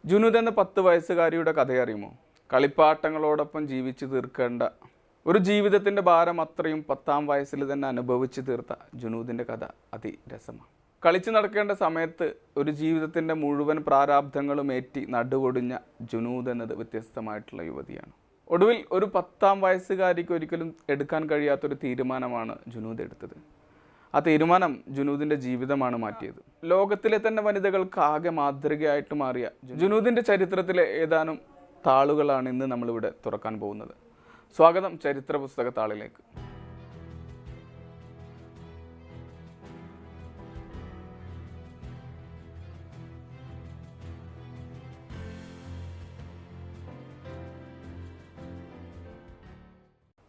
ജുനൂദ് എന്ന 10 വയസ്സുകാരിയുടെ കഥയറിയുമോ? കളിപ്പാട്ടങ്ങളോടൊപ്പം ജീവിച്ചു തീർക്കേണ്ട ഒരു ജീവിതത്തിൻ്റെ ഭാരം അത്രയും 10-ാം വയസ്സിൽ തന്നെ അനുഭവിച്ചു തീർത്ത ജുനൂദിൻ്റെ കഥ അതിരസമാണ്. കളിച്ചു നടക്കേണ്ട സമയത്ത് ഒരു ജീവിതത്തിൻ്റെ മുഴുവൻ പ്രാരാബ്ധങ്ങളും ഏറ്റി നടുവൊടിഞ്ഞ ജുനൂദ് എന്നത് വ്യത്യസ്തമായിട്ടുള്ള യുവതിയാണ്. ഒടുവിൽ ഒരു 10-ാം വയസ്സുകാരിക്ക് ഒരിക്കലും എടുക്കാൻ കഴിയാത്തൊരു തീരുമാനമാണ് ജുനൂദ് എടുത്തത്. ആ തീരുമാനം ജുനൂദിൻ്റെ ജീവിതമാണ് മാറ്റിയത്. ലോകത്തിലെ തന്നെ വനിതകൾക്ക് ആകെ മാതൃകയായിട്ട് മാറിയ ജുനൂദിൻ്റെ ചരിത്രത്തിലെ ഏതാനും താളുകളാണ് ഇന്ന് നമ്മളിവിടെ തുറക്കാൻ പോകുന്നത്. സ്വാഗതം ചരിത്ര പുസ്തക താളിലേക്ക്.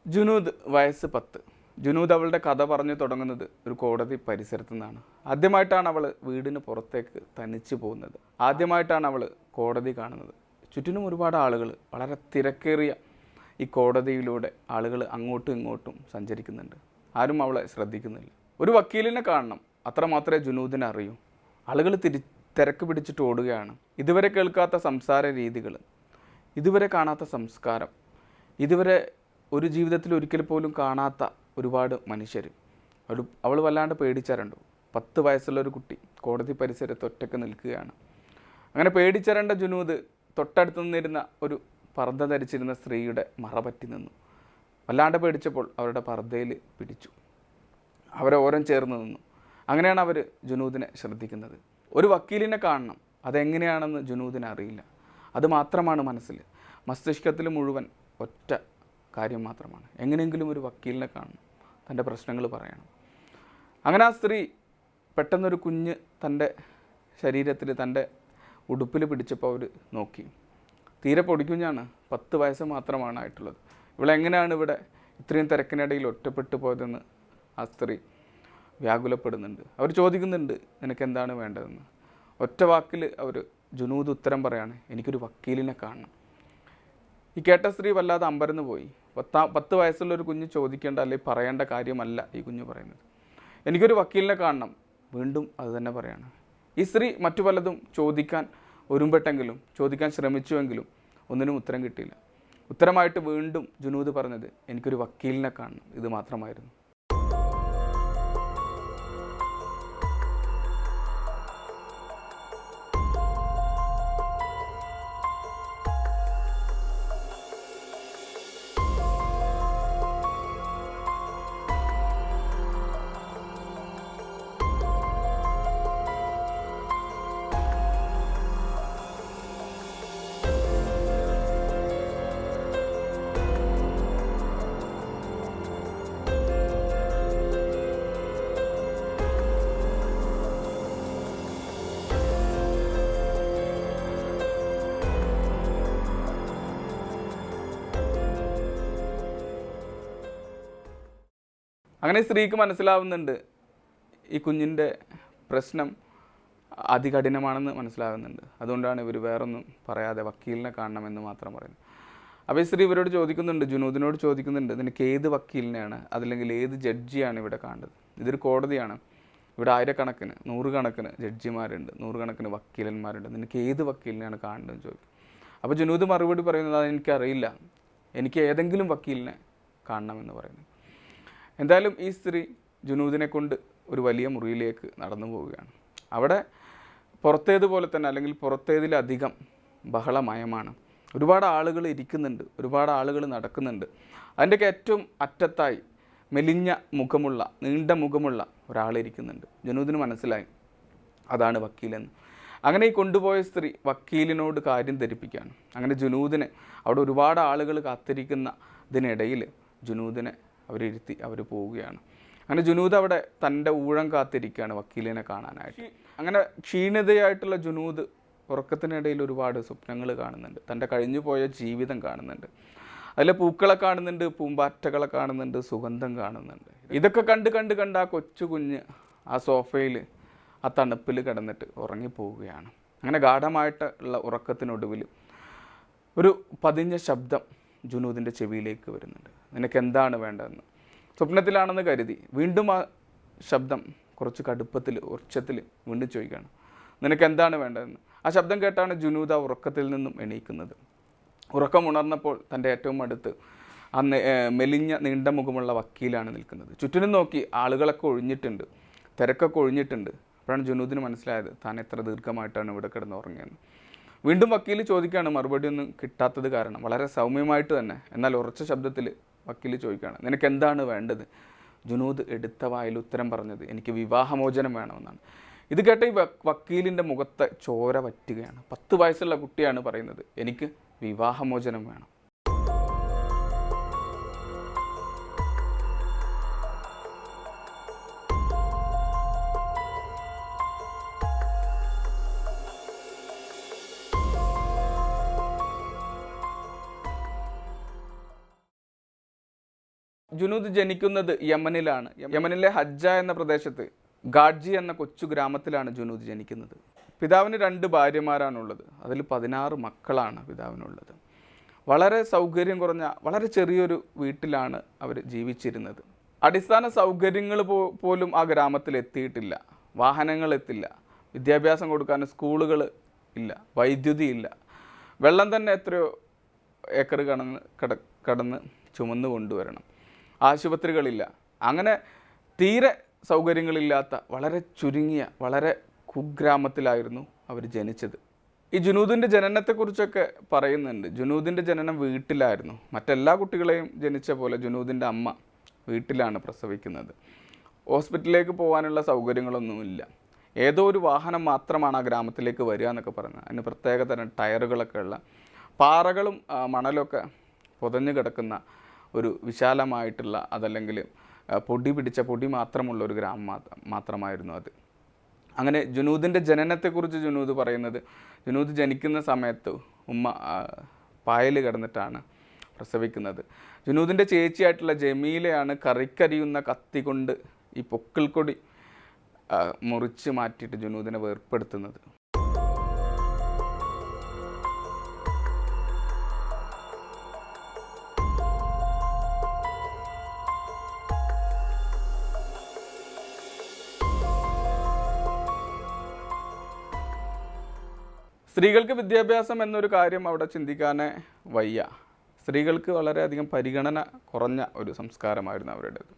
ജുനൂദ് വയസ്സ് 10. ജുനൂദ് അവളുടെ കഥ പറഞ്ഞു തുടങ്ങുന്നത് ഒരു കോടതി പരിസരത്തു നിന്നാണ്. ആദ്യമായിട്ടാണ് അവൾ വീടിന് പുറത്തേക്ക് തനിച്ച് പോകുന്നത്. ആദ്യമായിട്ടാണ് അവൾ കോടതി കാണുന്നത്. ചുറ്റിനും ഒരുപാട് ആളുകൾ, വളരെ തിരക്കേറിയ ഈ കോടതിയിലൂടെ ആളുകൾ അങ്ങോട്ടും ഇങ്ങോട്ടും സഞ്ചരിക്കുന്നുണ്ട്. ആരും അവളെ ശ്രദ്ധിക്കുന്നില്ല. ഒരു വക്കീലിനെ കാണണം, അത്രമാത്രമേ ജുനൂദിനെ അറിയൂ. ആളുകൾ തിരക്ക് പിടിച്ചിട്ട് ഓടുകയാണ്. ഇതുവരെ കേൾക്കാത്ത സംസാര രീതികൾ, ഇതുവരെ കാണാത്ത സംസ്കാരം, ഇതുവരെ ഒരു ജീവിതത്തിൽ ഒരിക്കൽ പോലും കാണാത്ത ഒരുപാട് മനുഷ്യർ. അവൾ വല്ലാണ്ട് പേടിച്ചരണ്ടു. 10 വയസ്സുള്ള ഒരു കുട്ടി കോടതി പരിസരത്ത് ഒറ്റയ്ക്ക് നിൽക്കുകയാണ്. അങ്ങനെ പേടിച്ചരണ്ട ജുനൂദ് തൊട്ടടുത്ത് നിന്നിരുന്ന ഒരു പർദ്ദ ധരിച്ചിരുന്ന സ്ത്രീയുടെ മറപറ്റി നിന്നു. വല്ലാണ്ട് പേടിച്ചപ്പോൾ അവരുടെ പർദ്ദയിൽ പിടിച്ചു. അവരെ ഓരം ചേർന്ന് നിന്നു. അങ്ങനെയാണ് അവർ ജുനൂദിനെ ശ്രദ്ധിക്കുന്നത്. ഒരു വക്കീലിനെ കാണണം, അതെങ്ങനെയാണെന്ന് ജുനൂദിനെ അറിയില്ല. അത് മാത്രമാണ് മനസ്സിൽ, മസ്തിഷ്കത്തിൽ മുഴുവൻ ഒറ്റ കാര്യം മാത്രമാണ്. എങ്ങനെയെങ്കിലും ഒരു വക്കീലിനെ കാണണം, തൻ്റെ പ്രശ്നങ്ങൾ പറയണം. അങ്ങനെ ആ സ്ത്രീ പെട്ടെന്നൊരു കുഞ്ഞ് തൻ്റെ ശരീരത്തിൽ, തൻ്റെ ഉടുപ്പിൽ പിടിച്ചപ്പോൾ അവർ നോക്കി. തീരെ പൊടിക്കുഞ്ഞാണ്, 10 വയസ്സ് മാത്രമാണ് ആയിട്ടുള്ളത്. ഇവളെങ്ങനെയാണ് ഇവിടെ ഇത്രയും തിരക്കിനിടയിൽ ഒറ്റപ്പെട്ടു പോയതെന്ന് ആ സ്ത്രീ വ്യാകുലപ്പെടുന്നുണ്ട്. അവർ ചോദിക്കുന്നുണ്ട്, നിനക്ക് എന്താണ് വേണ്ടതെന്ന്. ഒറ്റ വാക്കിൽ അവർ ജുനൂദ് ഉത്തരം പറയാണ്, എനിക്കൊരു വക്കീലിനെ കാണണം. ഈ കേട്ട സ്ത്രീ വല്ലാതെ അമ്പരന്ന് പോയി. 10 വയസ്സുള്ള ഒരു കുഞ്ഞ് ചോദിക്കേണ്ട അല്ലെങ്കിൽ പറയേണ്ട കാര്യമല്ല ഈ കുഞ്ഞ് പറയുന്നത്. എനിക്കൊരു വക്കീലിനെ കാണണം. വീണ്ടും അത് തന്നെ പറയാണ്. ഈ സ്ത്രീ മറ്റു പലതും ചോദിക്കാൻ ഒരുമ്പെട്ടെങ്കിലും, ചോദിക്കാൻ ശ്രമിച്ചുവെങ്കിലും ഒന്നിനും ഉത്തരം കിട്ടിയില്ല. ഉത്തരമായിട്ട് വീണ്ടും ജുനൂദ് പറഞ്ഞത് എനിക്കൊരു വക്കീലിനെ കാണണം, ഇത് മാത്രമായിരുന്നു. അങ്ങനെ സ്ത്രീക്ക് മനസ്സിലാവുന്നുണ്ട് ഈ കുഞ്ഞിൻ്റെ പ്രശ്നം അതികഠിനമാണെന്ന് മനസ്സിലാകുന്നുണ്ട്. അതുകൊണ്ടാണ് ഇവർ വേറൊന്നും പറയാതെ വക്കീലിനെ കാണണമെന്ന് മാത്രം പറയുന്നത്. അപ്പോൾ ഈ സ്ത്രീ ഇവരോട് ചോദിക്കുന്നുണ്ട്, ജുനൂദിനോട് ചോദിക്കുന്നുണ്ട്, നിനക്ക് ഏത് വക്കീലിനെയാണ്, അതല്ലെങ്കിൽ ഏത് ജഡ്ജിയാണ് ഇവിടെ കാണേണ്ടത്? ഇതൊരു കോടതിയാണ്, ഇവിടെ ആയിരക്കണക്കിന്, നൂറുകണക്കിന് ജഡ്ജിമാരുണ്ട്, നൂറുകണക്കിന് വക്കീലന്മാരുണ്ട്, നിനക്ക് ഏത് വക്കീലിനെയാണ് കാണേണ്ടതെന്ന് ചോദിക്കും. അപ്പോൾ ജുനൂദ് മറുപടി പറയുന്നത്, അതെനിക്കറിയില്ല, എനിക്ക് ഏതെങ്കിലും വക്കീലിനെ കാണണമെന്ന് പറയുന്നു. എന്തായാലും ഈ സ്ത്രീ ജുനൂദിനെ കൊണ്ട് ഒരു വലിയ മുറിയിലേക്ക് നടന്നു പോവുകയാണ്. അവിടെ പുറത്തേതുപോലെ തന്നെ, അല്ലെങ്കിൽ പുറത്തേതിലധികം ബഹളമയമാണ്. ഒരുപാട് ആളുകൾ ഇരിക്കുന്നുണ്ട്, ഒരുപാട് ആളുകൾ നടക്കുന്നുണ്ട്. അതിൻ്റെയൊക്കെ ഏറ്റവും അറ്റത്തായി മെലിഞ്ഞ മുഖമുള്ള, നീണ്ട മുഖമുള്ള ഒരാളിരിക്കുന്നുണ്ട്. ജുനൂദിന് മനസ്സിലായി അതാണ് വക്കീലെന്ന്. അങ്ങനെ ഈ കൊണ്ടുപോയ സ്ത്രീ വക്കീലിനോട് കാര്യം ധരിപ്പിക്കുകയാണ്. അങ്ങനെ ജുനൂദിനെ, അവിടെ ഒരുപാട് ആളുകൾ കാത്തിരിക്കുന്ന ഇതിനിടയിൽ ജുനൂദിനെ അവരിരുത്തി അവർ പോവുകയാണ്. അങ്ങനെ ജുനൂദ് അവിടെ തൻ്റെ ഊഴം കാത്തിരിക്കുകയാണ് വക്കീലിനെ കാണാനായിട്ട്. അങ്ങനെ ക്ഷീണിതയായിട്ടുള്ള ജുനൂദ് ഉറക്കത്തിനിടയിൽ ഒരുപാട് സ്വപ്നങ്ങൾ കാണുന്നുണ്ട്. തൻ്റെ കഴിഞ്ഞു പോയ ജീവിതം കാണുന്നുണ്ട്. അതിലെ പൂക്കളെ കാണുന്നുണ്ട്, പൂമ്പാറ്റകളെ കാണുന്നുണ്ട്, സുഗന്ധം കാണുന്നുണ്ട്. ഇതൊക്കെ കണ്ട് ആ കൊച്ചു കുഞ്ഞ് ആ സോഫയിൽ ആ തണുപ്പിൽ കിടന്നിട്ട് ഉറങ്ങിപ്പോവുകയാണ്. അങ്ങനെ ഗാഠമായിട്ടുള്ള ഉറക്കത്തിനൊടുവിൽ ഒരു പതിഞ്ഞ ശബ്ദം ജുനൂദിൻ്റെ ചെവിയിലേക്ക് വരുന്നുണ്ട്. നിനക്ക് എന്താണ് വേണ്ടതെന്ന്. സ്വപ്നത്തിലാണെന്ന് കരുതി വീണ്ടും ആ ശബ്ദം കുറച്ച് കടുപ്പത്തിൽ, ഉച്ചത്തിൽ വീണ്ടും ചോദിക്കുകയാണ്, നിനക്ക് എന്താണ് വേണ്ടതെന്ന്. ആ ശബ്ദം കേട്ടാണ് ജുനൂദ് ആ ഉറക്കത്തിൽ നിന്നും എണീക്കുന്നത്. ഉറക്കം ഉണർന്നപ്പോൾ തൻ്റെ ഏറ്റവും അടുത്ത് അന്ന് മെലിഞ്ഞ നീണ്ട മുഖമുള്ള വക്കീലാണ് നിൽക്കുന്നത്. ചുറ്റിനും നോക്കി ആളുകളൊക്കെ ഒഴിഞ്ഞിട്ടുണ്ട്, തിരക്കൊക്കെ ഒഴിഞ്ഞിട്ടുണ്ട്. അപ്പോഴാണ് ജുനൂദിന് മനസ്സിലായത് താൻ എത്ര ദീർഘമായിട്ടാണ് ഇവിടെ കിടന്ന് ഉറങ്ങിയെന്ന്. വീണ്ടും വക്കീൽ ചോദിക്കുകയാണ്, മറുപടിയൊന്നും കിട്ടാത്തത് കാരണം. വളരെ സൗമ്യമായിട്ട് തന്നെ എന്നാൽ ഉറച്ച ശബ്ദത്തിൽ വക്കീൽ ചോദിക്കുകയാണ്, നിനക്ക് എന്താണ് വേണ്ടത്? ജുനൂദ് എടുത്ത വായിൽ ഉത്തരം പറഞ്ഞത്, എനിക്ക് വിവാഹമോചനം വേണമെന്നാണ്. ഇത് കേട്ട ഈ വക്കീലിൻ്റെ മുഖത്തെ ചോര വറ്റുകയാണ്. 10 വയസ്സുള്ള കുട്ടിയാണ് പറയുന്നത്, എനിക്ക് വിവാഹമോചനം വേണം. ജുനൂദ് ജനിക്കുന്നത് യമനിലാണ്. യമനിലെ ഹജ്ജ എന്ന പ്രദേശത്ത് ഗാഡ്ജി എന്ന കൊച്ചു ഗ്രാമത്തിലാണ് ജുനൂദ് ജനിക്കുന്നത്. പിതാവിന് 2 ഭാര്യമാരാണുള്ളത്. അതിൽ 16 മക്കളാണ് പിതാവിനുള്ളത്. വളരെ സൗകര്യം കുറഞ്ഞ വളരെ ചെറിയൊരു വീട്ടിലാണ് അവർ ജീവിച്ചിരുന്നത്. അടിസ്ഥാന സൗകര്യങ്ങൾ പോലും ആ ഗ്രാമത്തിൽ എത്തിയിട്ടില്ല. വാഹനങ്ങൾ എത്തില്ല, വിദ്യാഭ്യാസം കൊടുക്കാൻ സ്കൂളുകൾ ഇല്ല, വൈദ്യുതി ഇല്ല, വെള്ളം തന്നെ എത്രയോ ഏക്കർ കടന്ന് ചുമന്നു കൊണ്ടുവരണം, ആശുപത്രികളില്ല. അങ്ങനെ തീരെ സൗകര്യങ്ങളില്ലാത്ത വളരെ ചുരുങ്ങിയ വളരെ കുഗ്രാമത്തിലായിരുന്നു അവർ ജനിച്ചത്. ഈ ജുനൂദിൻ്റെ ജനനത്തെക്കുറിച്ചൊക്കെ പറയുന്നുണ്ട്. ജുനൂദിൻ്റെ ജനനം വീട്ടിലായിരുന്നു. മറ്റെല്ലാ കുട്ടികളെയും ജനിച്ച പോലെ ജുനൂദിൻ്റെ അമ്മ വീട്ടിലാണ് പ്രസവിക്കുന്നത്. ഹോസ്പിറ്റലിലേക്ക് പോകാനുള്ള സൗകര്യങ്ങളൊന്നുമില്ല. ഏതോ ഒരു വാഹനം മാത്രമാണ് ആ ഗ്രാമത്തിലേക്ക് വരിക എന്നൊക്കെ പറഞ്ഞത്. അതിന് പ്രത്യേക തരം ടയറുകളൊക്കെ ഉള്ള, പാറകളും മണലൊക്കെ പുതഞ്ഞു കിടക്കുന്ന ഒരു വിശാലമായിട്ടുള്ള, അതല്ലെങ്കിൽ പൊടി മാത്രമുള്ള ഒരു ഗ്രാമം മാത്രമായിരുന്നു അത്. അങ്ങനെ ജുനൂദിൻ്റെ ജനനത്തെക്കുറിച്ച് ജുനൂദ് പറയുന്നത്, ജുനൂദ് ജനിക്കുന്ന സമയത്ത് ഉമ്മ പായൽ കിടന്നിട്ടാണ് പ്രസവിക്കുന്നത്. ജുനൂദിൻ്റെ ചേച്ചിയായിട്ടുള്ള ജമീലയാണ് കറിക്കരിയുന്ന കത്തി കൊണ്ട് ഈ പൊക്കിൾ കൊടി മുറിച്ച് മാറ്റിയിട്ട് ജുനൂദിനെ വേർപ്പെടുത്തുന്നത്. സ്ത്രീകൾക്ക് വിദ്യാഭ്യാസം എന്നൊരു കാര്യം അവിടെ ചിന്തിക്കാനേ വയ്യ. സ്ത്രീകൾക്ക് വളരെയധികം പരിഗണന കുറഞ്ഞ ഒരു സംസ്കാരമായിരുന്നു അവരുടേത്.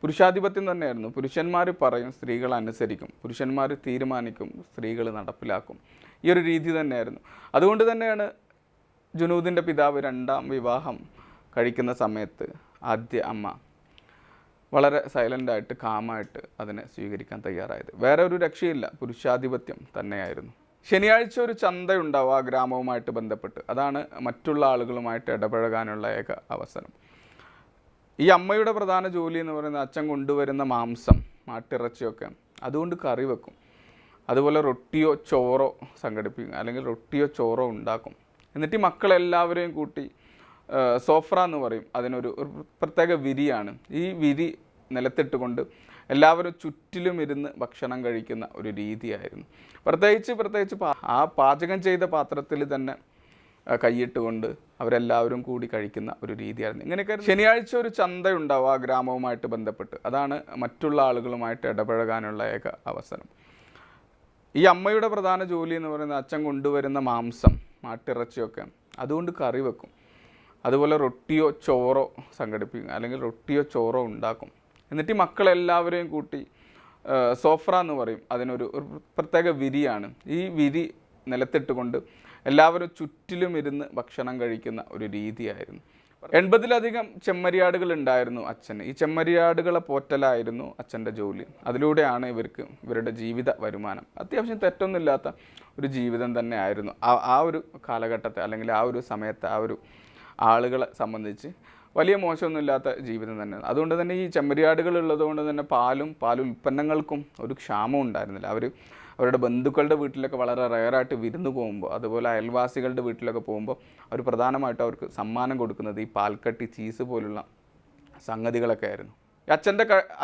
പുരുഷാധിപത്യം തന്നെയായിരുന്നു. പുരുഷന്മാർ പറയും, സ്ത്രീകൾ അനുസരിക്കും, പുരുഷന്മാർ തീരുമാനിക്കും, സ്ത്രീകൾ നടപ്പിലാക്കും. ഈ ഒരു രീതി തന്നെയായിരുന്നു. അതുകൊണ്ട് തന്നെയാണ് ജുനൂദിൻ്റെ പിതാവ് 2ാം വിവാഹം കഴിക്കുന്ന സമയത്ത് ആദ്യ അമ്മ വളരെ സൈലൻ്റായിട്ട് കാമായിട്ട് അതിനെ സ്വീകരിക്കാൻ തയ്യാറായത്. വേറെ ഒരു രക്ഷയില്ല, പുരുഷാധിപത്യം തന്നെയായിരുന്നു. ശനിയാഴ്ച ഒരു ചന്തയുണ്ടാവും ആ ഗ്രാമവുമായിട്ട് ബന്ധപ്പെട്ട്. അതാണ് മറ്റുള്ള ആളുകളുമായിട്ട് ഇടപഴകാനുള്ള ഏക അവസരം. ഈ അമ്മയുടെ പ്രധാന ജോലി എന്ന് പറയുന്നത് അച്ഛൻ കൊണ്ടുവരുന്ന മാംസം, മാട്ടിറച്ചിയൊക്കെ അതുകൊണ്ട് കറി വെക്കും. അതുപോലെ റൊട്ടിയോ ചോറോ സംഘടിപ്പിക്കും, അല്ലെങ്കിൽ റൊട്ടിയോ ചോറോ ഉണ്ടാക്കും. എന്നിട്ട് ഈ മക്കളെല്ലാവരെയും കൂട്ടി സോഫ്ര എന്ന് പറയും, അതിനൊരു പ്രത്യേക വിരിയാണ്. ഈ വിരി നിലത്തിട്ടുകൊണ്ട് എല്ലാവരും ചുറ്റിലും ഇരുന്ന് ഭക്ഷണം കഴിക്കുന്ന ഒരു രീതിയായിരുന്നു. പ്രത്യേകിച്ച് ആ പാചകം ചെയ്ത പാത്രത്തിൽ തന്നെ കൈയിട്ടുകൊണ്ട് അവരെല്ലാവരും കൂടി കഴിക്കുന്ന ഒരു രീതിയായിരുന്നു. ഇങ്ങനെയൊക്കെ ശനിയാഴ്ച ഒരു ചന്തയുണ്ടാവും ആ ഗ്രാമവുമായിട്ട് ബന്ധപ്പെട്ട്. അതാണ് മറ്റുള്ള ആളുകളുമായിട്ട് ഇടപഴകാനുള്ള ഏക അവസരം. ഈ അമ്മയുടെ പ്രധാന ജോലി എന്ന് പറയുന്നത് അച്ഛൻ കൊണ്ടുവരുന്ന മാംസം, മാട്ടിറച്ചിയൊക്കെ അതുകൊണ്ട് കറി വെക്കും. അതുപോലെ റൊട്ടിയോ ചോറോ സംഘടിപ്പിക്കും, അല്ലെങ്കിൽ റൊട്ടിയോ ചോറോ ഉണ്ടാക്കും. എന്നിട്ട് ഈ മക്കളെല്ലാവരെയും കൂട്ടി സോഫ്ര എന്ന് പറയും, അതിനൊരു പ്രത്യേക വിരിയാണ്. ഈ വിരി നിലത്തിട്ടുകൊണ്ട് എല്ലാവരും ചുറ്റിലും ഇരുന്ന് ഭക്ഷണം കഴിക്കുന്ന ഒരു രീതിയായിരുന്നു. 80ലധികം ചെമ്മരിയാടുകൾ ഉണ്ടായിരുന്നു അച്ഛന്. ഈ ചെമ്മരിയാടുകളെ പോറ്റലായിരുന്നു അച്ഛൻ്റെ ജോലി. അതിലൂടെയാണ് ഇവരുടെ ജീവിത വരുമാനം. അത്യാവശ്യം തെറ്റൊന്നുമില്ലാത്ത ഒരു ജീവിതം തന്നെ ആയിരുന്നു ആ ഒരു കാലഘട്ടത്തെ, അല്ലെങ്കിൽ ആ ഒരു സമയത്തെ ആ ഒരു ആളുകളെ സംബന്ധിച്ച് വലിയ മോശമൊന്നുമില്ലാത്ത ജീവിതം തന്നെയാണ്. അതുകൊണ്ട് തന്നെ ഈ ചെമ്മരിയാടുകൾ ഉള്ളതുകൊണ്ട് തന്നെ പാൽ ഉൽപ്പന്നങ്ങൾക്കും ഒരു ക്ഷാമം ഉണ്ടായിരുന്നില്ല. അവരുടെ ബന്ധുക്കളുടെ വീട്ടിലൊക്കെ വളരെ റെയറായിട്ട് വിരുന്ന് പോകുമ്പോൾ, അതുപോലെ അയൽവാസികളുടെ വീട്ടിലൊക്കെ പോകുമ്പോൾ അവർ പ്രധാനമായിട്ടും അവർക്ക് സമ്മാനം കൊടുക്കുന്നത് ഈ പാൽക്കട്ടി, ചീസ് പോലുള്ള സംഗതികളൊക്കെ ആയിരുന്നു.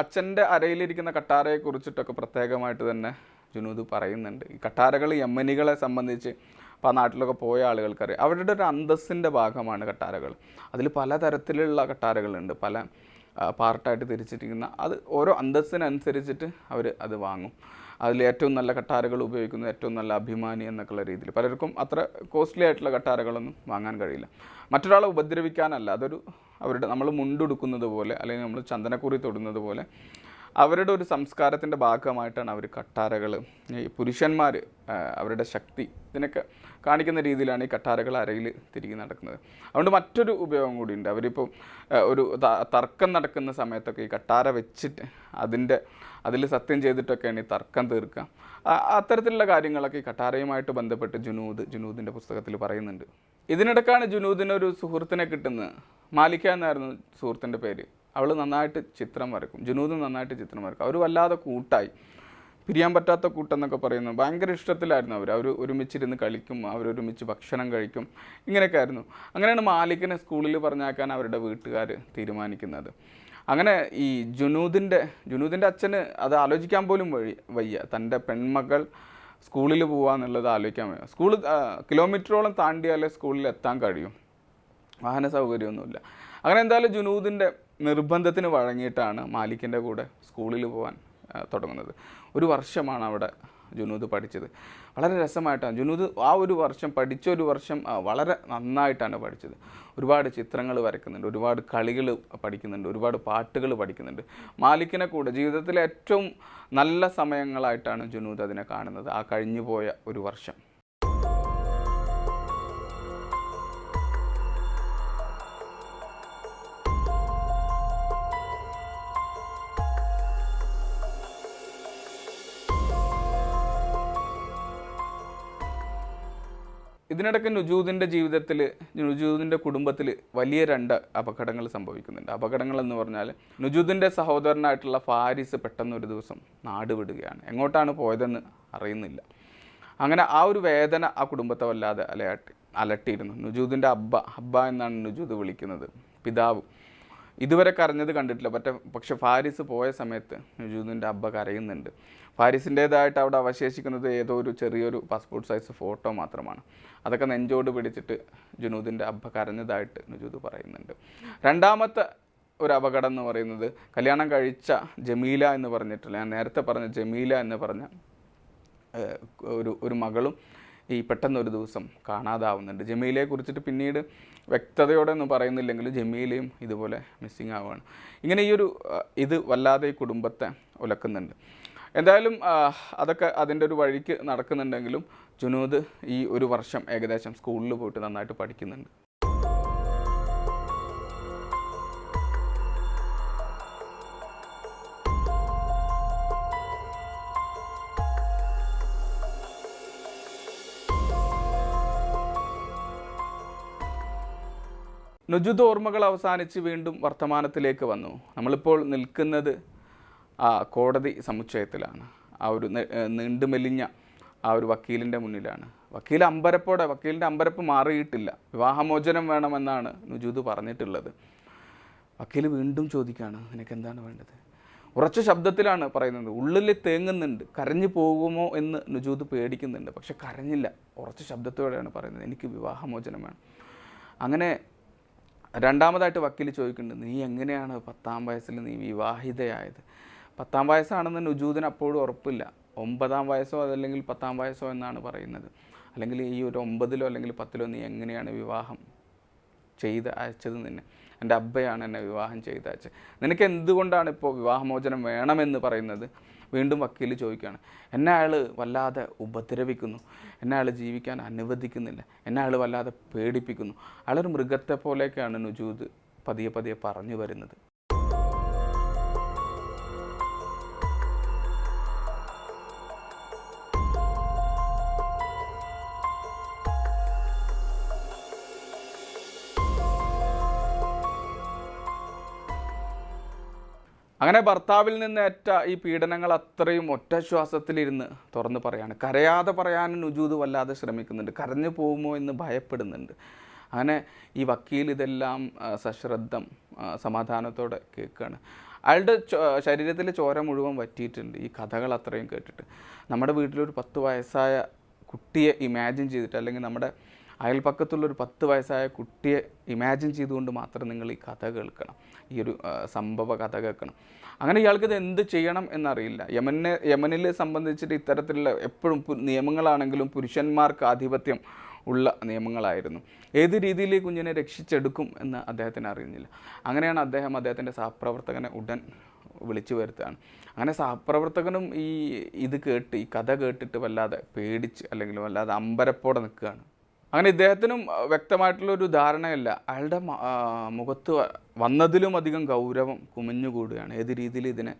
അച്ഛൻ്റെ അരയിലിരിക്കുന്ന കട്ടാരയെക്കുറിച്ചിട്ടൊക്കെ പ്രത്യേകമായിട്ട് തന്നെ ജുനൂദ് പറയുന്നുണ്ട്. ഈ കട്ടാരകൾ യമനികളെ സംബന്ധിച്ച് അപ്പോൾ ആ നാട്ടിലൊക്കെ പോയ ആളുകൾക്കറിയാം, അവരുടെ ഒരു അന്തസ്സിൻ്റെ ഭാഗമാണ് കട്ടാരകൾ. അതിൽ പലതരത്തിലുള്ള കട്ടാരകളുണ്ട്, പല പാർട്ടായിട്ട് തിരിച്ചിരിക്കുന്ന അത് ഓരോ അന്തസ്സിനനുസരിച്ചിട്ട് അവർ അത് വാങ്ങും. അതിൽ ഏറ്റവും നല്ല കട്ടാരകൾ ഉപയോഗിക്കുന്നത് ഏറ്റവും നല്ല അഭിമാനി എന്നൊക്കെയുള്ള രീതിയിൽ. പലർക്കും അത്ര കോസ്റ്റ്ലി ആയിട്ടുള്ള കട്ടാരകളൊന്നും വാങ്ങാൻ കഴിയില്ല. മറ്റൊരാളെ ഉപദ്രവിക്കാനല്ല, അതൊരു അവരുടെ നമ്മൾ മുണ്ടുടുക്കുന്നത് പോലെ അല്ലെങ്കിൽ നമ്മൾ ചന്ദനക്കുറി തൊടുന്നത് പോലെ അവരുടെ ഒരു സംസ്കാരത്തിൻ്റെ ഭാഗമായിട്ടാണ് അവർ കട്ടാരകൾ, ഈ പുരുഷന്മാർ അവരുടെ ശക്തി ഇതിനൊക്കെ കാണിക്കുന്ന രീതിയിലാണ് ഈ കട്ടാരകൾ അരയിൽ തിരികെ നടക്കുന്നത്. അതുകൊണ്ട് മറ്റൊരു ഉപയോഗം കൂടിയുണ്ട്. അവരിപ്പോൾ ഒരു തർക്കം നടക്കുന്ന സമയത്തൊക്കെ ഈ കട്ടാര വെച്ചിട്ട് അതിൽ സത്യം ചെയ്തിട്ടൊക്കെയാണ് ഈ തർക്കം തീർക്കുക. അത്തരത്തിലുള്ള കാര്യങ്ങളൊക്കെ ഈ കട്ടാരയുമായിട്ട് ബന്ധപ്പെട്ട് ജുനൂദിൻ്റെ പുസ്തകത്തിൽ പറയുന്നുണ്ട്. ഇതിനിടക്കാണ് ജുനൂദിനൊരു സുഹൃത്തിനെ കിട്ടുന്നത്. മാലിക്ക എന്നായിരുന്നു സുഹൃത്തിൻ്റെ പേര്. അവൾ നന്നായിട്ട് ചിത്രം വരക്കും, ജുനൂദ് നന്നായിട്ട് ചിത്രം വരക്കും. അവർ വല്ലാതെ കൂട്ടായി, പിരിയാൻ പറ്റാത്ത കൂട്ടെന്നൊക്കെ പറയുന്നത്. ഭയങ്കര ഇഷ്ടത്തിലായിരുന്നു അവർ ഒരുമിച്ചിരുന്ന് കളിക്കും, അവരൊരുമിച്ച് ഭക്ഷണം കഴിക്കും, ഇങ്ങനെയൊക്കെ ആയിരുന്നു. അങ്ങനെയാണ് മാലിക്കിനെ സ്കൂളിൽ പറഞ്ഞയക്കാൻ അവരുടെ വീട്ടുകാർ തീരുമാനിക്കുന്നത്. അങ്ങനെ ഈ ജുനൂദിൻ്റെ അച്ഛന് അത് ആലോചിക്കാൻ പോലും വയ്യ. തൻ്റെ പെൺമകൾ സ്കൂളിൽ പോകാന്നുള്ളത് ആലോചിക്കാൻ വയ്യ. സ്കൂൾ കിലോമീറ്ററോളം താണ്ടിയാലേ സ്കൂളിൽ എത്താൻ കഴിയും, വാഹന സൗകര്യമൊന്നുമില്ല. അങ്ങനെ എന്തായാലും ജുനൂദിൻ്റെ നിർബന്ധത്തിന് വഴങ്ങിയിട്ടാണ് മാലിക്കിൻ്റെ കൂടെ സ്കൂളിൽ പോകാൻ തുടങ്ങുന്നത്. ഒരു വർഷമാണ് അവിടെ ജുനൂദ് പഠിച്ചത്. വളരെ രസമായിട്ടാണ് ജുനൂദ് ആ ഒരു വർഷം പഠിച്ചൊരു വർഷം വളരെ നന്നായിട്ടാണ് പഠിച്ചത്. ഒരുപാട് ചിത്രങ്ങൾ വരയ്ക്കുന്നുണ്ട്, ഒരുപാട് കളികൾ പഠിക്കുന്നുണ്ട്, ഒരുപാട് പാട്ടുകൾ പഠിക്കുന്നുണ്ട്. മാലിക്കിനെ കൂടെ ജീവിതത്തിലെ ഏറ്റവും നല്ല സമയങ്ങളായിട്ടാണ് ജുനൂദ് അതിനെ കാണുന്നത്, ആ കഴിഞ്ഞു പോയ ഒരു വർഷം. ഇതിനിടയ്ക്ക് നുജൂദിൻ്റെ കുടുംബത്തിൽ വലിയ 2 അപകടങ്ങൾ സംഭവിക്കുന്നുണ്ട്. അപകടങ്ങൾ എന്ന് പറഞ്ഞാൽ നുജൂദിൻ്റെ സഹോദരനായിട്ടുള്ള ഫാരിസ് പെട്ടെന്ന് ഒരു ദിവസം നാട് വിടുകയാണ്. എങ്ങോട്ടാണ് പോയതെന്ന് അറിയുന്നില്ല. അങ്ങനെ ആ ഒരു വേദന ആ കുടുംബത്തെ വല്ലാതെ അലട്ടിയിരുന്നു. നുജൂദിൻ്റെ അബ്ബ എന്നാണ് നുജൂദ് വിളിക്കുന്നത്, പിതാവ്. ഇതുവരെ കരഞ്ഞത് കണ്ടിട്ടില്ല. പക്ഷെ ഫാരിസ് പോയ സമയത്ത് നുജൂദിൻ്റെ അബ്ബ കരയുന്നുണ്ട്. ഫാരിസിൻ്റേതായിട്ട് അവിടെ അവശേഷിക്കുന്നത് ഏതോ ഒരു ചെറിയൊരു പാസ്പോർട്ട് സൈസ് ഫോട്ടോ മാത്രമാണ്. അതൊക്കെ നെഞ്ചോട് പിടിച്ചിട്ട് ജുനൂദിൻ്റെ അബ്ബ കരഞ്ഞതായിട്ട് നുജൂദ് പറയുന്നുണ്ട്. രണ്ടാമത്തെ ഒരു അപകടം എന്ന് പറയുന്നത് കല്യാണം കഴിച്ച ജമീല എന്ന് പറഞ്ഞിട്ടുള്ള, ഞാൻ നേരത്തെ പറഞ്ഞ ജമീല എന്ന് പറഞ്ഞ ഒരു മകളും ഈ പെട്ടെന്നൊരു ദിവസം കാണാതാവുന്നുണ്ട്. ജമീലയെ കുറിച്ചിട്ട് പിന്നീട് വ്യക്തതയോടെ ഒന്നും പറയുന്നില്ലെങ്കിലും ജമീലയും ഇതുപോലെ മിസ്സിങ് ആവുകയാണ്. ഇങ്ങനെ ഇത് വല്ലാതെ ഈ കുടുംബത്തെ ഉലക്കുന്നുണ്ട്. എന്തായാലും അതൊക്കെ അതിൻ്റെ ഒരു വഴിക്ക് നടക്കുന്നുണ്ടെങ്കിലും ജുനൂദ് ഈ ഒരു വർഷം ഏകദേശം സ്കൂളിൽ പോയിട്ട് നന്നായിട്ട് പഠിക്കുന്നുണ്ട്. നുജൂദ് ഓർമ്മകൾ അവസാനിച്ച് വീണ്ടും വർത്തമാനത്തിലേക്ക് വന്നു. നമ്മളിപ്പോൾ നിൽക്കുന്നത് കോടതി സമുച്ചയത്തിലാണ്. ആ ഒരു നീണ്ടുമെലിഞ്ഞ ആ ഒരു വക്കീലിൻ്റെ മുന്നിലാണ്. വക്കീലിൻ്റെ അമ്പരപ്പ് മാറിയിട്ടില്ല. വിവാഹമോചനം വേണമെന്നാണ് നുജൂദ് പറഞ്ഞിട്ടുള്ളത്. വക്കീൽ വീണ്ടും ചോദിക്കുകയാണ്, നിനക്ക് എന്താണ് വേണ്ടത്? ഉറച്ച ശബ്ദത്തിലാണ് പറയുന്നത്. ഉള്ളിൽ തേങ്ങുന്നുണ്ട്, കരഞ്ഞു പോകുമോ എന്ന് നുജൂദ് പേടിക്കുന്നുണ്ട്. പക്ഷെ കരഞ്ഞില്ല, ഉറച്ച ശബ്ദത്തോടെയാണ് പറയുന്നത്, എനിക്ക് വിവാഹമോചനം വേണം. അങ്ങനെ രണ്ടാമതായിട്ട് വക്കീൽ ചോദിക്കുന്നുണ്ട്, നീ എങ്ങനെയാണ് 10ാം വയസ്സിൽ നീ വിവാഹിതയായത്? 10ാം വയസ്സാണെന്ന് നുജൂദിന് അപ്പോഴും ഉറപ്പില്ല. 9ാം വയസ്സോ അതല്ലെങ്കിൽ 10ാം വയസ്സോ എന്നാണ് പറയുന്നത്. അല്ലെങ്കിൽ ഈ ഒരു 9ലോ അല്ലെങ്കിൽ 10ലോ നീ എങ്ങനെയാണ് വിവാഹം അയച്ചത്? എൻ്റെ അബ്ബയാണ് എന്നെ വിവാഹം അയച്ചത്. നിനക്ക് എന്തുകൊണ്ടാണ് ഇപ്പോൾ വിവാഹമോചനം വേണമെന്ന് പറയുന്നത്? വീണ്ടും വക്കീൽ ചോദിക്കുകയാണ്. എന്നെ അയാൾ വല്ലാതെ ഉപദ്രവിക്കുന്നു, എന്നെ അയാൾ ജീവിക്കാൻ അനുവദിക്കുന്നില്ല, എന്നെ അയാൾ വല്ലാതെ പേടിപ്പിക്കുന്നു. അയാളൊരു മൃഗത്തെ പോലെയൊക്കെയാണ് നുജൂദ് പതിയെ പറഞ്ഞു വരുന്നത്. അങ്ങനെ ഭർത്താവിൽ നിന്ന് ഏറ്റ ഈ പീഡനങ്ങൾ അത്രയും ഒറ്റ ശ്വാസത്തിലിരുന്ന് തുറന്ന് പറയാണ്. കരയാതെ പറയാൻ നുജൂദ് വല്ലാതെ ശ്രമിക്കുന്നുണ്ട്, കരഞ്ഞു പോകുമോ എന്ന് ഭയപ്പെടുന്നുണ്ട്. അങ്ങനെ ഈ വക്കീൽ ഇതെല്ലാം സശ്രദ്ധം സമാധാനത്തോടെ കേൾക്കുകയാണ്. അയാളുടെ ശരീരത്തിലെ ചോര മുഴുവൻ വറ്റിയിട്ടുണ്ട് ഈ കഥകൾ അത്രയും കേട്ടിട്ട്. നമ്മുടെ വീട്ടിലൊരു 10 വയസ്സായ കുട്ടിയെ ഇമാജിൻ ചെയ്തിട്ട്, അല്ലെങ്കിൽ നമ്മുടെ അയൽപ്പക്കത്തുള്ളൊരു 10 വയസ്സായ കുട്ടിയെ ഇമാജിൻ ചെയ്തുകൊണ്ട് മാത്രം നിങ്ങൾ ഈ കഥ കേൾക്കണം, ഈ ഒരു സംഭവ കഥ കേൾക്കണം. അങ്ങനെ ഇയാൾക്കിത് എന്ത് ചെയ്യണം എന്നറിയില്ല. യമനിൽ സംബന്ധിച്ചിട്ട് ഇത്തരത്തിലുള്ള എപ്പോഴും നിയമങ്ങളാണെങ്കിലും പുരുഷന്മാർക്ക് ആധിപത്യം ഉള്ള നിയമങ്ങളായിരുന്നു. ഏത് രീതിയിൽ ഈ കുഞ്ഞിനെ രക്ഷിച്ചെടുക്കും എന്ന് അദ്ദേഹത്തിന് അറിയുന്നില്ല. അങ്ങനെയാണ് അദ്ദേഹത്തിൻ്റെ സഹപ്രവർത്തകനെ ഉടൻ വിളിച്ചു വരുത്തുകയാണ്. അങ്ങനെ സഹപ്രവർത്തകനും ഈ കഥ കേട്ടിട്ട് വല്ലാതെ പേടിച്ച് അല്ലെങ്കിൽ വല്ലാതെ അമ്പരപ്പോടെ നിൽക്കുകയാണ്. അങ്ങനെ ഇദ്ദേഹത്തിനും വ്യക്തമായിട്ടുള്ളൊരു ധാരണയല്ല. അയാളുടെ മുഖത്ത് വന്നതിലും അധികം ഗൗരവം കുമിഞ്ഞുകൂടുകയാണ്. ഏത് രീതിയിൽ ഇതിനെ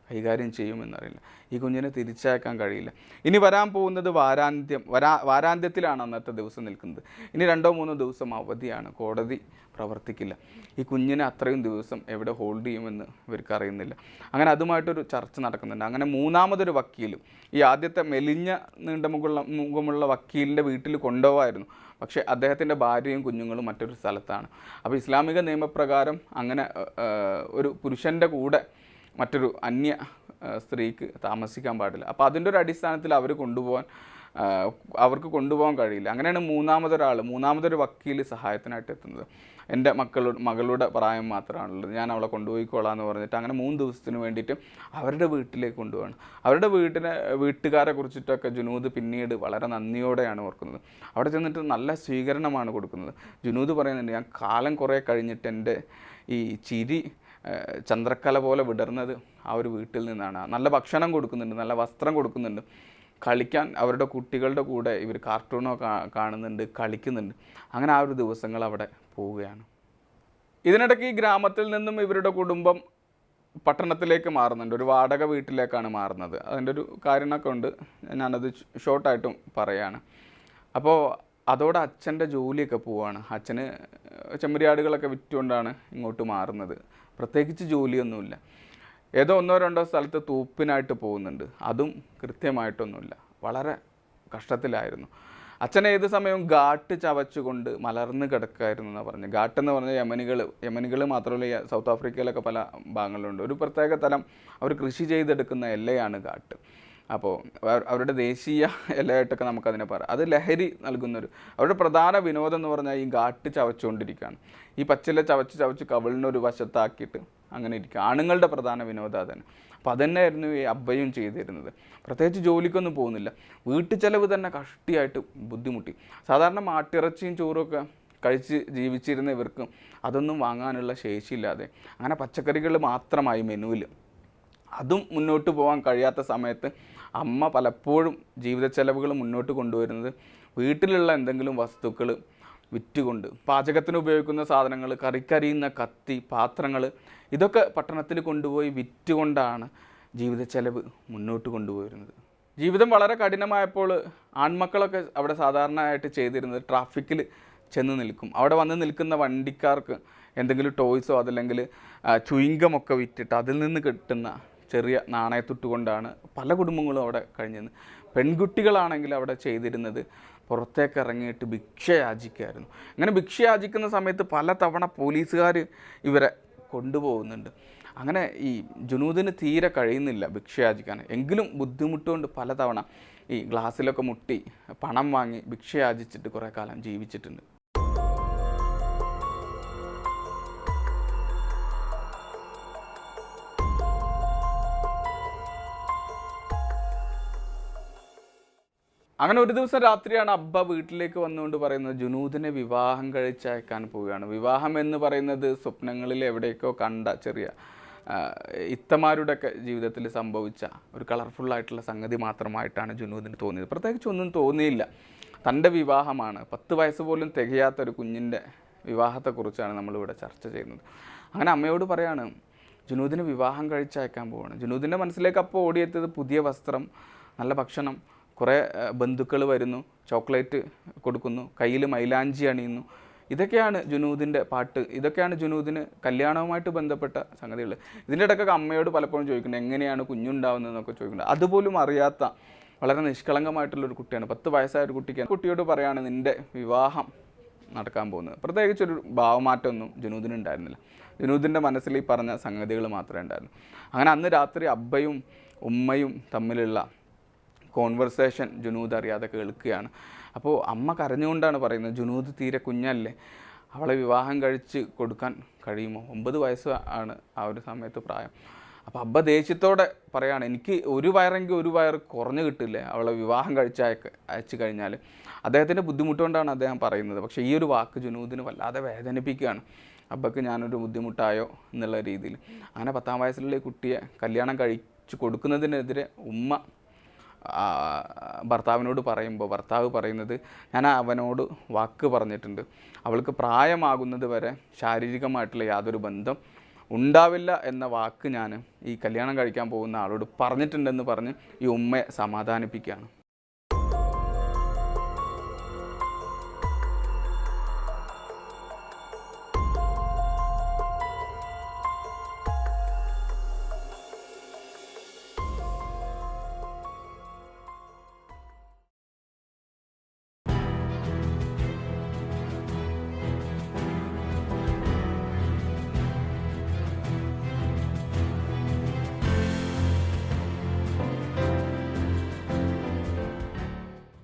കൈകാര്യം ചെയ്യുമെന്നറിയില്ല. ഈ കുഞ്ഞിനെ തിരിച്ചയക്കാൻ കഴിയില്ല. ഇനി വരാൻ പോകുന്നത് വാരാന്ത്യത്തിലാണ് അന്നത്തെ ദിവസം നിൽക്കുന്നത്. ഇനി 2-3 ദിവസം അവധിയാണ്, കോടതി പ്രവർത്തിക്കില്ല. ഈ കുഞ്ഞിനെ അത്രയും ദിവസം എവിടെ ഹോൾഡ് ചെയ്യുമെന്ന് ഇവർക്ക് അറിയുന്നില്ല. അങ്ങനെ അതുമായിട്ടൊരു ചർച്ച നടക്കുന്നുണ്ട്. അങ്ങനെ മൂന്നാമതൊരു വക്കീലും, ഈ ആദ്യത്തെ മെലിഞ്ഞ നീണ്ട മുഖമുള്ള വക്കീലിൻ്റെ വീട്ടിൽ കൊണ്ടുപോകായിരുന്നു. പക്ഷേ അദ്ദേഹത്തിൻ്റെ ഭാര്യയും കുഞ്ഞുങ്ങളും മറ്റൊരു സ്ഥലത്താണ്. അപ്പോൾ ഇസ്ലാമിക നിയമപ്രകാരം അങ്ങനെ ഒരു പുരുഷൻ്റെ കൂടെ മറ്റൊരു അന്യ സ്ത്രീക്ക് താമസിക്കാൻ പാടില്ല. അപ്പോൾ അതിൻ്റെ ഒരു അടിസ്ഥാനത്തിൽ അവർക്ക് കൊണ്ടുപോകാൻ കഴിയില്ല. അങ്ങനെയാണ് മൂന്നാമതൊരു വക്കീൽ സഹായത്തിനായിട്ട് എത്തുന്നത്. എൻ്റെ മകളുടെ പ്രായം മാത്രമാണുള്ളത്, ഞാൻ അവളെ കൊണ്ടുപോയിക്കോളാം എന്ന് പറഞ്ഞിട്ട് അങ്ങനെ 3 ദിവസത്തിന് വേണ്ടിയിട്ട് അവരുടെ വീട്ടിലേക്ക് കൊണ്ടുപോകണം. അവരുടെ വീട്ടുകാരെ കുറിച്ചിട്ടൊക്കെ ജുനൂദ് പിന്നീട് വളരെ നന്ദിയോടെയാണ് ഓർക്കുന്നത്. അവിടെ ചെന്നിട്ട് നല്ല സ്വീകരണമാണ് കൊടുക്കുന്നത്. ജുനൂദ് പറയുന്നുണ്ട്, ഞാൻ കാലം കുറേ കഴിഞ്ഞിട്ട് എൻ്റെ ഈ ചിരി ചന്ദ്രക്കല പോലെ വിടർന്നത് ആ ഒരു വീട്ടിൽ നിന്നാണ്. നല്ല ഭക്ഷണം കൊടുക്കുന്നുണ്ട്, നല്ല വസ്ത്രം കൊടുക്കുന്നുണ്ട്, കളിക്കാൻ അവരുടെ കുട്ടികളുടെ കൂടെ ഇവർ കാർട്ടൂണോ കാണുന്നുണ്ട്, കളിക്കുന്നുണ്ട്. അങ്ങനെ ആ ഒരു ദിവസങ്ങൾ അവിടെ പോവുകയാണ്. ഇതിനിടയ്ക്ക് ഈ ഗ്രാമത്തിൽ നിന്നും ഇവരുടെ കുടുംബം പട്ടണത്തിലേക്ക് മാറുന്നുണ്ട്. ഒരു വാടക വീട്ടിലേക്കാണ് മാറുന്നത്. അതിൻ്റെ ഒരു കാര്യങ്ങളൊക്കെ ഉണ്ട്, ഞാനത് ഷോർട്ടായിട്ടും പറയാണ്. അപ്പോൾ അതോടെ അച്ഛൻ്റെ ജോലിയൊക്കെ പോവുകയാണ്. അച്ഛന് ചെമ്മരിയാടുകളൊക്കെ വിറ്റുകൊണ്ടാണ് ഇങ്ങോട്ട് മാറുന്നത്. പ്രത്യേകിച്ച് ജോലിയൊന്നുമില്ല. ഏതോ 1-2 സ്ഥലത്ത് തൂപ്പിനായിട്ട് പോകുന്നുണ്ട്, അതും കൃത്യമായിട്ടൊന്നുമില്ല. വളരെ കഷ്ടത്തിലായിരുന്നു. അച്ഛൻ ഏത് സമയവും ഘാട്ട് ചവച്ചുകൊണ്ട് മലർന്ന് കിടക്കായിരുന്നു എന്നാണ് പറഞ്ഞത്. ഘാട്ട് എന്ന് പറഞ്ഞാൽ യമനികൾ മാത്രമല്ല, സൗത്ത് ആഫ്രിക്കയിലൊക്കെ പല ഭാഗങ്ങളുണ്ട്. ഒരു പ്രത്യേക തരം അവർ കൃഷി ചെയ്തെടുക്കുന്ന എല്ലയാണ് ഘാട്ട്. അപ്പോൾ അവരുടെ ദേശീയ ഇലയായിട്ടൊക്കെ നമുക്കതിനെ പറയാം. അത് ലഹരി അവരുടെ പ്രധാന വിനോദം എന്ന് പറഞ്ഞാൽ ഈ ഘാട്ട് ചവച്ചുകൊണ്ടിരിക്കുകയാണ്. ഈ പച്ചില ചവച്ച് കവിളിനൊരു വശത്താക്കിയിട്ട് അങ്ങനെ ഇരിക്കുക. ആണുങ്ങളുടെ പ്രധാന വിനോദം അതന്നെ. അപ്പോൾ അതന്നെയായിരുന്നു ഈ അബ്ബയും ചെയ്തിരുന്നത്. പ്രത്യേകിച്ച് ജോലിക്കൊന്നും പോകുന്നില്ല. വീട്ടു ചെലവ് തന്നെ കഷ്ടിയായിട്ട് ബുദ്ധിമുട്ടി. സാധാരണ മാട്ടിറച്ചിയും ചോറുമൊക്കെ കഴിച്ച് ജീവിച്ചിരുന്ന ഇവർക്ക് അതൊന്നും വാങ്ങാനുള്ള ശേഷിയില്ലാതെ അങ്ങനെ പച്ചക്കറികൾ മാത്രമായി മെനുവിൽ. അതും മുന്നോട്ട് പോകാൻ കഴിയാത്ത സമയത്ത് അമ്മ പലപ്പോഴും ജീവിത ചെലവുകൾ മുന്നോട്ട് കൊണ്ടുവരുന്നത് വീട്ടിലുള്ള എന്തെങ്കിലും വസ്തുക്കൾ വിറ്റുകൊണ്ട്, പാചകത്തിന് ഉപയോഗിക്കുന്ന സാധനങ്ങൾ, കറിക്കരിയുന്ന കത്തി, പാത്രങ്ങൾ, ഇതൊക്കെ പട്ടണത്തിൽ കൊണ്ടുപോയി വിറ്റുകൊണ്ടാണ് ജീവിത ചെലവ് മുന്നോട്ട് കൊണ്ടുപോയിരുന്നത്. ജീവിതം വളരെ കഠിനമായപ്പോൾ ആൺമക്കളൊക്കെ അവിടെ സാധാരണയായിട്ട് ചെയ്തിരുന്നത് ട്രാഫിക്കിൽ ചെന്ന് നിൽക്കും. അവിടെ വന്ന് നിൽക്കുന്ന വണ്ടിക്കാർക്ക് എന്തെങ്കിലും ടോയ്സോ അതല്ലെങ്കിൽ ചുയിങ്കമൊക്കെ വിറ്റിട്ട് അതിൽ നിന്ന് കിട്ടുന്ന ചെറിയ നാണയത്തുട്ട് കൊണ്ടാണ് പല കുടുംബങ്ങളും അവിടെ കഴിഞ്ഞത്. പെൺകുട്ടികളാണെങ്കിൽ അവിടെ ചെയ്തിരുന്നത് പുറത്തേക്ക് ഇറങ്ങിയിട്ട് ഭിക്ഷയാചിക്കുമായിരുന്നു. അങ്ങനെ ഭിക്ഷയാചിക്കുന്ന സമയത്ത് പല തവണ പോലീസുകാർ ഇവരെ കൊണ്ടുപോകുന്നുണ്ട്. അങ്ങനെ ഈ ജുനൂദിന് തീരെ കഴിയുന്നില്ല ഭിക്ഷയാചിക്കാൻ. എങ്കിലും ബുദ്ധിമുട്ടുകൊണ്ട് പലതവണ ഈ ഗ്ലാസ്സിലൊക്കെ മുട്ടി പണം വാങ്ങി ഭിക്ഷയാചിച്ചിട്ട് കുറേ കാലം ജീവിച്ചിട്ടുണ്ട്. അങ്ങനെ ഒരു ദിവസം രാത്രിയാണ് അബ്ബ വീട്ടിലേക്ക് വന്നുകൊണ്ട് പറയുന്നത് ജുനൂദിനെ വിവാഹം കഴിച്ചയക്കാൻ പോവുകയാണ്. വിവാഹം എന്ന് പറയുന്നത് സ്വപ്നങ്ങളിൽ എവിടേക്കോ കണ്ട ചെറിയ ഇത്തമാരുടെയൊക്കെ ജീവിതത്തിൽ സംഭവിച്ച ഒരു കളർഫുള്ളായിട്ടുള്ള സംഗതി മാത്രമായിട്ടാണ് ജുനൂദിന് തോന്നിയത്. പ്രത്യേകിച്ച് ഒന്നും തോന്നിയില്ല. തൻ്റെ വിവാഹമാണ്. 10 വയസ്സ് പോലും തികയാത്തൊരു കുഞ്ഞിൻ്റെ വിവാഹത്തെക്കുറിച്ചാണ് നമ്മളിവിടെ ചർച്ച ചെയ്യുന്നത്. അങ്ങനെ അമ്മയോട് പറയാണ് ജുനൂദിന് വിവാഹം കഴിച്ചയക്കാൻ പോവുകയാണ്. ജുനൂദിൻ്റെ മനസ്സിലേക്ക് അപ്പോൾ ഓടിയെത്തിയത് പുതിയ വസ്ത്രം, നല്ല ഭക്ഷണം, കുറേ ബന്ധുക്കൾ വരുന്നു, ചോക്ലേറ്റ് കൊടുക്കുന്നു, കയ്യിൽ മൈലാഞ്ചി അണിയുന്നു. ഇതൊക്കെയാണ് ജുനൂദിൻ്റെ പാട്ട്. ഇതൊക്കെയാണ് ജുനൂദിന് കല്യാണവുമായിട്ട് ബന്ധപ്പെട്ട സംഗതികൾ. ഇതിൻ്റെ ഇടയ്ക്കൊക്കെ അമ്മയോട് പലപ്പോഴും ചോദിക്കുന്നത് എങ്ങനെയാണ് കുഞ്ഞുണ്ടാവുന്നതെന്നൊക്കെ ചോദിക്കുന്നത്. അതുപോലും അറിയാത്ത വളരെ നിഷ്കളങ്കമായിട്ടുള്ളൊരു കുട്ടിയാണ്. 10 വയസ്സായ ഒരു കുട്ടിയോട് പറയാണ് നിൻ്റെ വിവാഹം നടക്കാൻ പോകുന്നത്. പ്രത്യേകിച്ചൊരു ഭാവമാറ്റമൊന്നും ജുനൂദിന് ഉണ്ടായിരുന്നില്ല. ജുനൂദിൻ്റെ മനസ്സിൽ ഈ പറഞ്ഞ സംഗതികൾ മാത്രമേ ഉണ്ടായിരുന്നു. അങ്ങനെ അന്ന് രാത്രി അബ്ബയും ഉമ്മയും തമ്മിലുള്ള കോൺവെർസേഷൻ ജുനൂദ് അറിയാതെ കേൾക്കുകയാണ്. അപ്പോൾ അമ്മ കരഞ്ഞുകൊണ്ടാണ് പറയുന്നത്, ജുനൂദ് തീരെ കുഞ്ഞല്ലേ, അവളെ വിവാഹം കഴിച്ച് കൊടുക്കാൻ കഴിയുമോ? 9 വയസ്സ് ആണ് ആ ഒരു സമയത്ത് പ്രായം. അപ്പോൾ അബ്ബ ദേഷ്യത്തോടെ പറയാണ്, എനിക്ക് ഒരു വയറെങ്കിൽ ഒരു വയർ കുറഞ്ഞു കിട്ടില്ലേ അവളെ വിവാഹം അയച്ചു കഴിഞ്ഞാൽ. അദ്ദേഹത്തിൻ്റെ ബുദ്ധിമുട്ടുകൊണ്ടാണ് അദ്ദേഹം പറയുന്നത്. പക്ഷേ ഈ ഒരു വാക്ക് ജുനൂദിന് വല്ലാതെ വേദനിപ്പിക്കുകയാണ്. അബ്ബക്ക് ഞാനൊരു ബുദ്ധിമുട്ടായോ എന്നുള്ള രീതിയിൽ. അങ്ങനെ 10-ാം വയസ്സിലുള്ള കുട്ടിയെ കല്യാണം കഴിച്ച് കൊടുക്കുന്നതിനെതിരെ ഉമ്മ ഭർത്താവിനോട് പറയുമ്പോൾ ഭർത്താവ് പറയുന്നത്, ഞാൻ അവനോട് വാക്ക് പറഞ്ഞിട്ടുണ്ട്, അവൾക്ക് പ്രായമാകുന്നത് വരെ ശാരീരികമായിട്ടുള്ള യാതൊരു ബന്ധം ഉണ്ടാവില്ല എന്ന വാക്ക് ഞാൻ ഈ കല്യാണം കഴിക്കാൻ പോകുന്ന ആളോട് പറഞ്ഞിട്ടുണ്ടെന്ന് പറഞ്ഞ് ഈ ഉമ്മയെ സമാധാനിപ്പിക്കുകയാണ്.